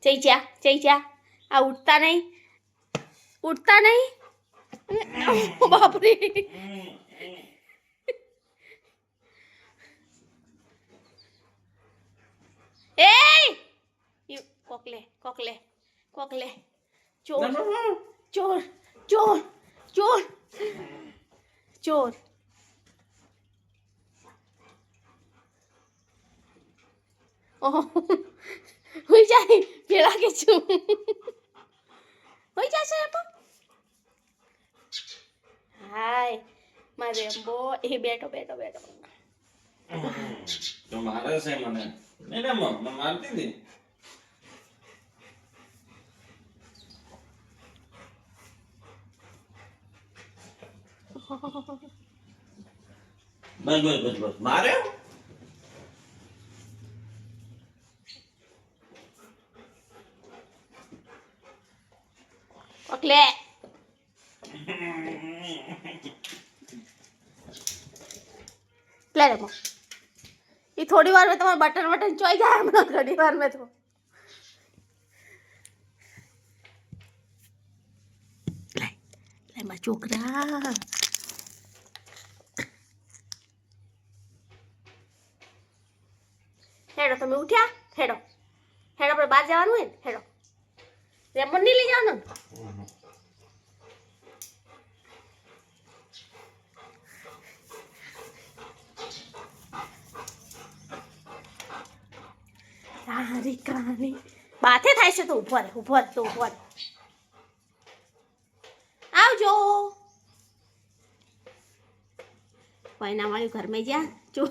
જઈ જા આ ઉઠતા નહીં બાપરે એ કોકલે ચોર ચોર ચોર ચોર ચોર ઓહ હોઈ જાય પેલા કે છું હોઈ જશે પણ હાય મારે અંબો એ બેઠો તો મારે છે મને મેડમ મને મારતી હતી બસ મારે ઓકલે प्ले रखो ये थोड़ी बार में तुम्हारा बटन चोई जाए हमारा घड़ी बार में तो ले मा छोकरा हेडो તમે ઉઠ્યા હેડો આપણે બહાર જવાનું હે હેડો રેમોન નહીં લઈ જવાનું તારી કહાની બાથે થાય છે તો ઉપર આવજો કોઈ ના મળ્યું ઘરમાં જ્યાં જો